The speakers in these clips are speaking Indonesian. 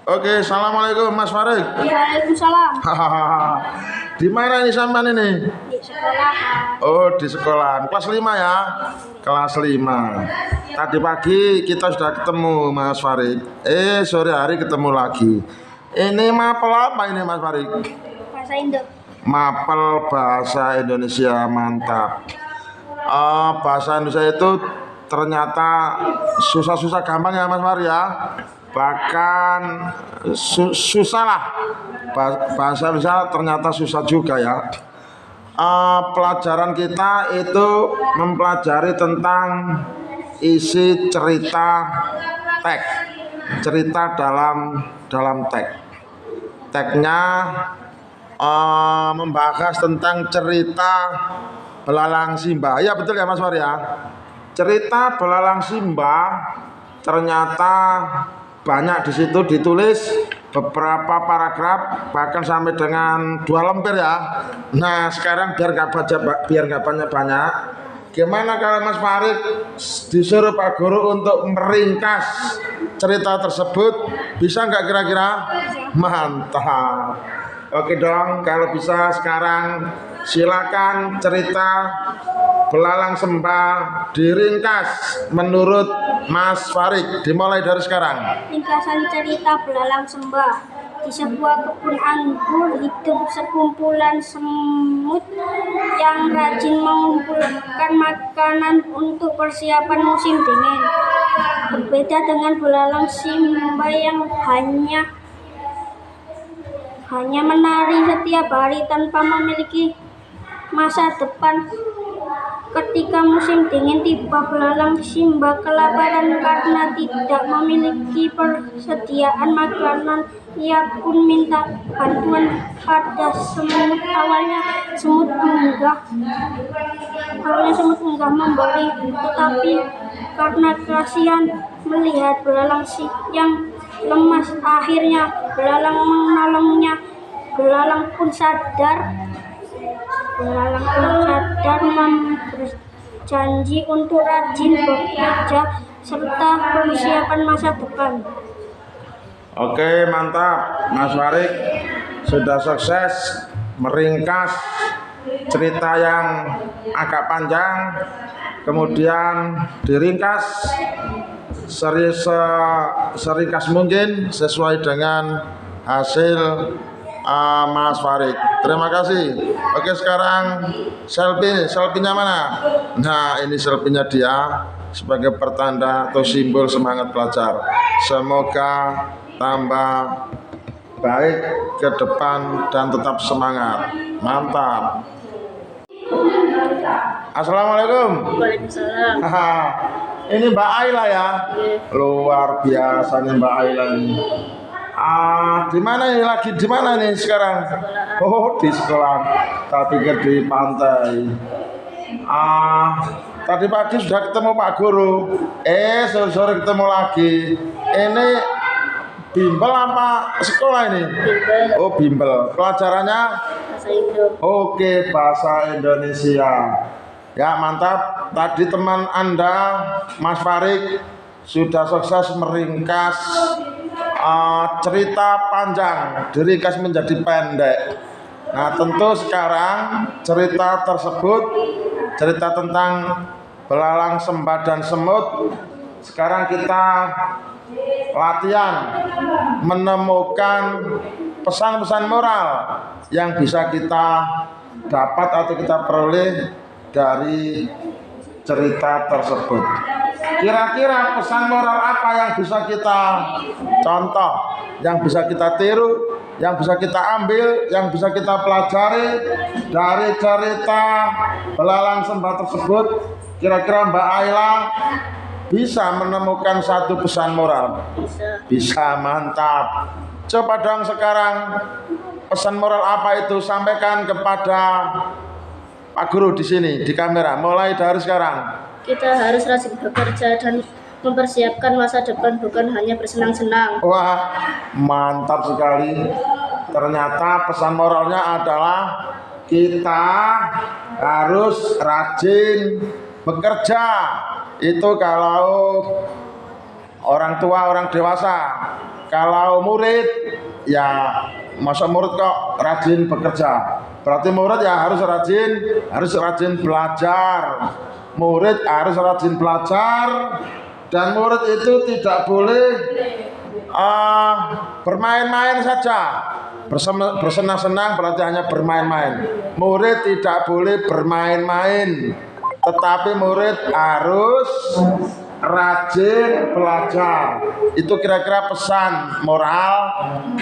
Oke, assalamualaikum Mas Farid. Waalaikumsalam. Hahaha. Di mana ini sampean ini? Di sekolah. Oh, di sekolah. Kelas 5 ya? Kelas 5. Tadi pagi kita sudah ketemu Mas Farid. Sore hari ketemu lagi. Ini mapel apa ini Mas Farid? Bahasa Indo. Mapel bahasa Indonesia, mantap. Bahasa Indonesia itu ternyata susah-susah gampang ya Mas Farid ya. Bahkan susah lah. Bahasa Indonesia ternyata susah juga ya. Pelajaran kita itu mempelajari tentang isi cerita teks, cerita dalam teks. Teksnya membahas tentang cerita Belalang Simbah. Ya betul ya Mas War ya. Cerita Belalang Simbah ternyata banyak di situ ditulis beberapa paragraf bahkan sampai dengan 2 lembar ya. Nah sekarang biar nggak banyak. Gimana kalau Mas Farid disuruh Pak Guru untuk meringkas cerita tersebut, bisa nggak kira-kira? Mantap. Oke dong, kalau bisa sekarang silakan cerita Belalang Simbah diringkas menurut Mas Farid. Dimulai dari sekarang. Ringkasan cerita Belalang Simbah. Di sebuah kebun anggur hidup sekumpulan semut yang rajin mengumpulkan makanan untuk persiapan musim dingin. Berbeda dengan Belalang Simbah yang hanya menari setiap hari tanpa memiliki masa depan. Ketika musim dingin tiba, Belalang Simbah kelaparan karena tidak memiliki persediaan makanan. Ia pun minta bantuan pada semut. Awalnya semut enggak memberi, tetapi karena kasihan melihat belalang yang lemas, akhirnya belalang menolongnya. Belalang pun sadar berjanji untuk rajin bekerja serta persiapan masa depan. Oke, mantap. Mas Farid sudah sukses meringkas cerita yang agak panjang, kemudian diringkas seringkas mungkin sesuai dengan hasil Mas Farid. Terima kasih. Oke, sekarang selfie-nya mana? Nah, ini selfie-nya dia sebagai pertanda atau simbol semangat belajar. Semoga tambah baik ke depan dan tetap semangat. Mantap. Assalamualaikum. Waalaikumsalam. Ini Mbak Ayla ya. Luar biasa nih Mbak Ayla ini. Di mana ini lagi? Di mana nih sekarang? Oh, di sekolah. Tak pikir di pantai. Tadi pagi sudah ketemu Pak Guru. Sore ketemu lagi. Ini bimbel apa sekolah ini? Bimbel. Oh, bimbel. Pelajarannya? Bahasa Indo. Oke, bahasa Indonesia. Ya, mantap. Tadi teman Anda, Mas Farid, sudah sukses meringkas cerita panjang, diringkas menjadi pendek. Nah, tentu sekarang cerita tersebut, cerita tentang Belalang Simbah dan semut, sekarang kita latihan menemukan pesan-pesan moral yang bisa kita dapat atau kita peroleh dari cerita tersebut. Kira-kira pesan moral apa yang bisa kita contoh, yang bisa kita tiru, yang bisa kita ambil, yang bisa kita pelajari dari cerita Belalang Simbah tersebut? Kira-kira Mbak Ayla bisa menemukan satu pesan moral? Bisa, mantap. Coba dong sekarang pesan moral apa itu, sampaikan kepada Pak Guru di sini di kamera. Mulai dari sekarang. Kita harus rajin bekerja dan mempersiapkan masa depan, bukan hanya bersenang-senang. Wah, mantap sekali. Ternyata pesan moralnya adalah kita harus rajin bekerja. Itu kalau orang tua, orang dewasa. Kalau murid, ya masa murid kok rajin bekerja. Berarti murid ya harus rajin belajar. Murid harus rajin belajar, dan murid itu tidak boleh bermain-main saja. Bersenang-senang berarti hanya bermain-main. Murid tidak boleh bermain-main, tetapi murid harus rajin belajar. Itu kira-kira pesan moral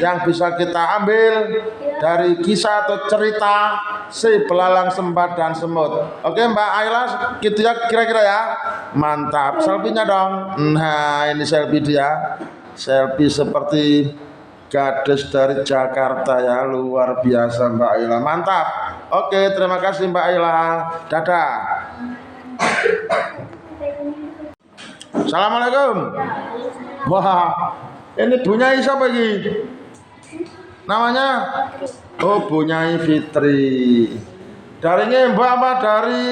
yang bisa kita ambil dari kisah atau cerita si belalang sembah dan semut. Oke Mbak Ayla, gitu ya kira-kira ya. Mantap, selfie-nya dong. Nah ini selfie dia, selfie seperti gadis dari Jakarta ya, luar biasa Mbak Ayla, mantap. Oke, terima kasih Mbak Ayla, dadah. Assalamualaikum. Wah, ini Bunyai siapa ini? Namanya? Oh, Bunyai Fitri. Dari Ngembo apa dari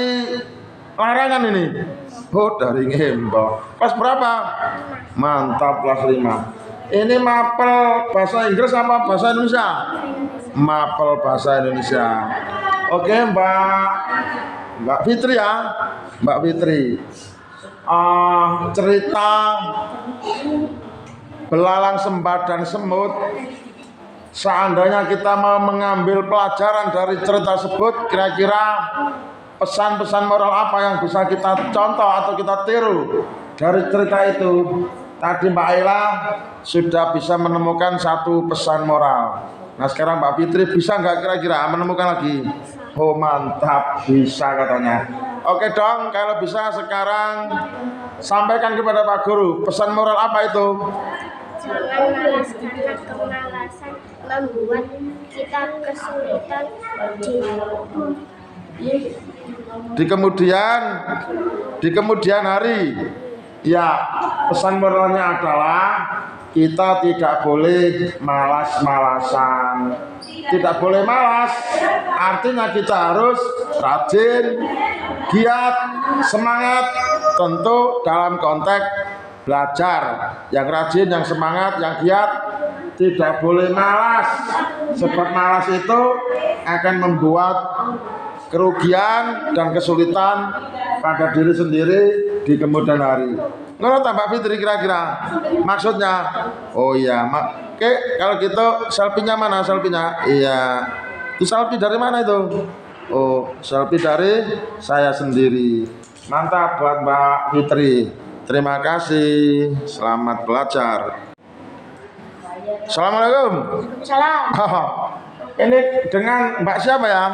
Larangan ini? Oh, dari Ngembo. Kelas berapa? Mantap, kelas 5. Ini mapel bahasa Inggris apa bahasa Indonesia? Mapel bahasa Indonesia. Oke, Mbak Fitri ya. Mbak Fitri. Cerita belalang sembah dan semut, seandainya kita mau mengambil pelajaran dari cerita tersebut, kira-kira pesan-pesan moral apa yang bisa kita contoh atau kita tiru dari cerita itu? Tadi Mbak Ayla sudah bisa menemukan satu pesan moral. Nah sekarang Mbak Fitri bisa nggak kira-kira menemukan lagi? Oh mantap, bisa katanya. Oke dong, kalau bisa sekarang sampaikan kepada Pak Guru, pesan moral apa itu? Jangan malas, karena kemalasan membuat kita kesulitan di kemudian hari. Ya, pesan moralnya adalah kita tidak boleh malas-malasan. Tidak boleh malas, artinya kita harus rajin, giat, semangat. Tentu dalam konteks belajar, yang rajin, yang semangat, yang giat, tidak boleh malas. Sebab malas itu akan membuat kerugian dan kesulitan pada diri sendiri di kemudian hari. Menurut Mbak Fitri kira-kira maksudnya? Oh iya, oke, kalau gitu selfie-nya mana selfie-nya? Iya, itu selfie dari mana itu? Oh, selfie dari saya sendiri. Mantap buat Mbak Fitri. Terima kasih. Selamat belajar. Assalamualaikum. Salam. Ini dengan Mbak siapa ya?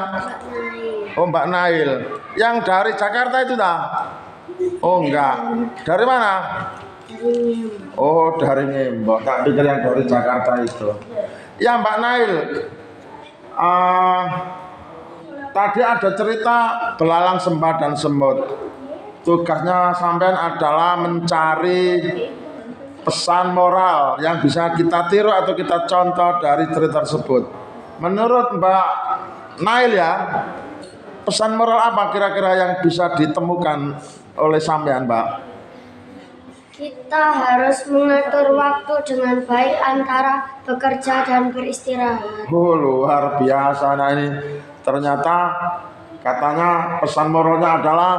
Oh Mbak Nail. Yang dari Jakarta itu dah? Oh enggak. Dari mana? Oh dari Ngembo. Tak pikir yang dari Jakarta itu. Ya Mbak Nail. Tadi ada cerita belalang sembah dan semut. Tugasnya sampean adalah mencari pesan moral yang bisa kita tiru atau kita contoh dari cerita tersebut. Menurut Mbak Nail ya, pesan moral apa kira-kira yang bisa ditemukan oleh sampean, Mbak? Kita harus mengatur waktu dengan baik antara bekerja dan beristirahat. Oh, luar biasa. Nah ini ternyata katanya pesan moralnya adalah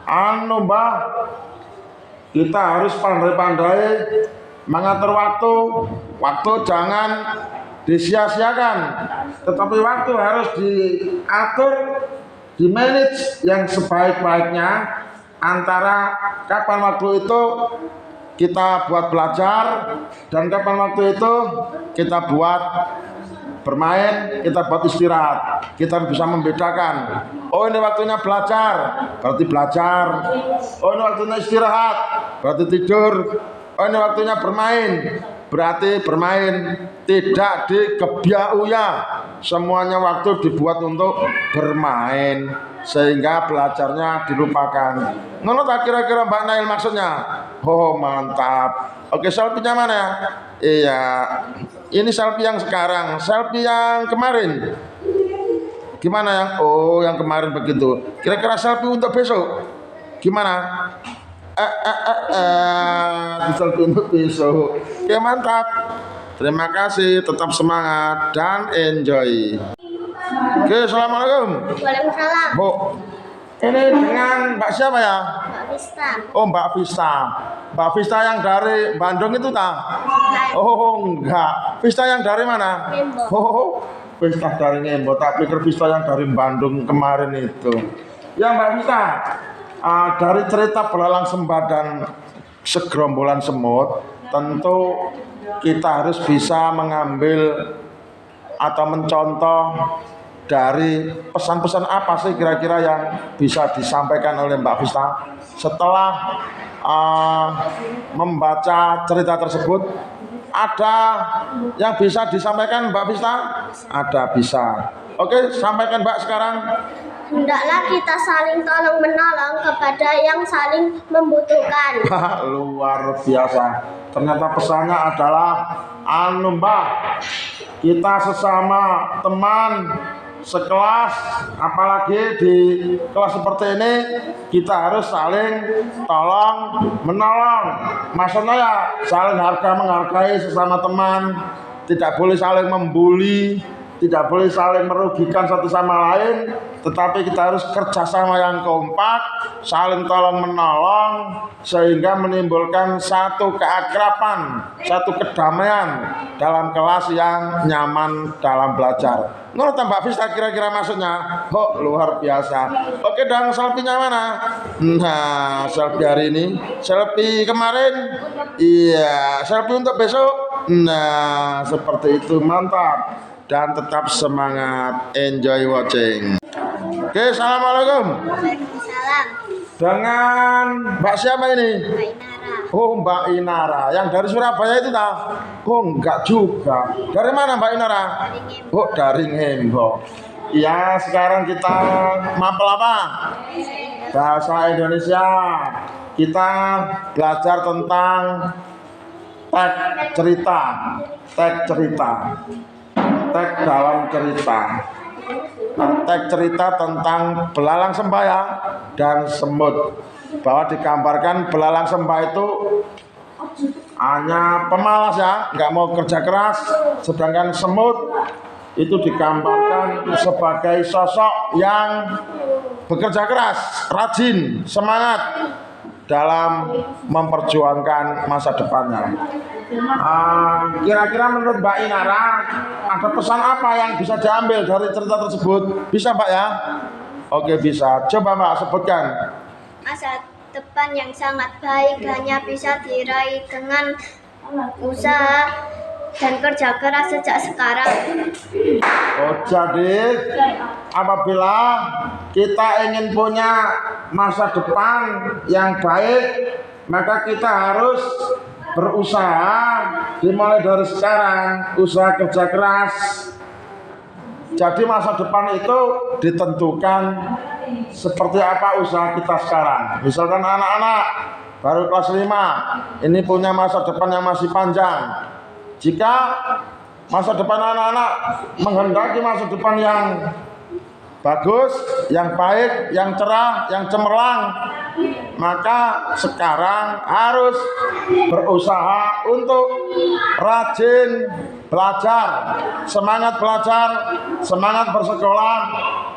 Mbak, kita harus pandai-pandai mengatur waktu. Waktu jangan disia-siakan, tetapi waktu harus diatur, di-manage yang sebaik-baiknya antara kapan waktu itu kita buat belajar dan kapan waktu itu kita buat bermain, kita buat istirahat. Kita bisa membedakan. Oh ini waktunya belajar, berarti belajar. Oh ini waktunya istirahat, berarti tidur. Oh ini waktunya bermain, berarti bermain. Tidak dikebiauya. Semuanya waktu dibuat untuk bermain, sehingga belajarnya dilupakan. Menurut kira-kira Mbak Nail maksudnya? Oh mantap. Oke, selfie-nya mana ya? Iya, ini selfie yang sekarang. Selfie yang kemarin gimana yang? Oh yang kemarin begitu. Kira-kira selfie untuk besok gimana? selfie untuk besok. Oke, mantap. Terima kasih, tetap semangat dan enjoy. Oke, assalamualaikum. Waalaikumsalam. Bu, ini dengan Mbak siapa ya? Mbak Vista. Oh, Mbak Vista. Mbak Vista yang dari Bandung itu tak? Oh, enggak. Vista yang dari mana? Ngembo. Oh, Vista dari Ngembo. Tak pikir Vista yang dari Bandung kemarin itu. Ya, Mbak Vista. Dari cerita belalang sembah dan segerombolan semut, tentu kita harus bisa mengambil atau mencontoh dari pesan-pesan apa sih kira-kira yang bisa disampaikan oleh Mbak Vista setelah membaca cerita tersebut. Ada yang bisa disampaikan Mbak Vista? Ada, bisa. Oke, sampaikan Mbak sekarang. Hendaklah kita saling tolong menolong kepada yang saling membutuhkan. Luar biasa. Ternyata pesannya adalah Mbak, kita sesama teman sekelas, apalagi di kelas seperti ini, kita harus saling tolong menolong. Maksudnya ya saling menghargai sesama teman, tidak boleh saling membuli, tidak boleh saling merugikan satu sama lain, tetapi kita harus kerjasama yang kompak, saling tolong menolong, sehingga menimbulkan satu keakraban, satu kedamaian dalam kelas yang nyaman dalam belajar. Menurut Mbak Vista kira-kira maksudnya? Oh, luar biasa. Oke, dan selfie-nya mana? Nah, selfie hari ini, selfie kemarin, iya, selfie untuk besok. Nah, seperti itu, mantap. Dan tetap semangat, enjoy watching. Oke, assalamualaikum. Waalaikumsalam. Dengan Mbak siapa ini? Mbak Inara. Oh, Mbak Inara, yang dari Surabaya itu tak? Oh, enggak juga. Dari mana Mbak Inara? Dari Ngembo. Oh, dari Ngembo. Ya, sekarang kita mapel apa? Bahasa Indonesia. Kita belajar tentang teks cerita. Teks cerita. Teks dalam cerita. Teks cerita tentang belalang sembah ya, dan semut. Bahwa digambarkan belalang sembah itu hanya pemalas ya, nggak mau kerja keras. Sedangkan semut itu digambarkan sebagai sosok yang bekerja keras, rajin, semangat dalam memperjuangkan masa depannya. Kira-kira menurut Mbak Inara ada pesan apa yang bisa diambil dari cerita tersebut? Bisa Mbak ya? Oke, bisa. Coba Mbak sebutkan. Masa depan yang sangat baik hanya bisa diraih dengan usaha dan kerja keras sejak sekarang. Oh, jadi apabila kita ingin punya masa depan yang baik, maka kita harus berusaha dimulai dari sekarang, usaha kerja keras. Jadi masa depan itu ditentukan seperti apa usaha kita sekarang. Misalkan anak-anak baru kelas 5, ini punya masa depan yang masih panjang. Jika masa depan anak-anak menghendaki masa depan yang bagus, yang baik, yang cerah, yang cemerlang, maka sekarang harus berusaha untuk rajin belajar, semangat belajar, semangat bersekolah.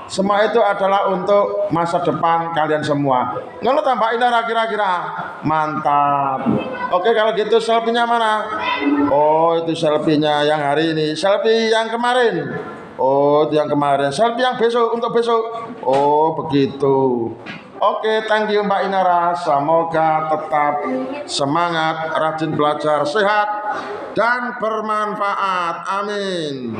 Semua itu adalah untuk masa depan kalian semua. Nggak tambah Inara kira-kira? Mantap. Oke, kalau gitu selfie-nya mana? Oh, itu selfie-nya yang hari ini. Selfie yang kemarin. Oh, itu yang kemarin. Selfie yang besok, untuk besok. Oh, begitu. Oke, thank you Mbak Inara. Semoga tetap semangat, rajin belajar, sehat, dan bermanfaat. Amin.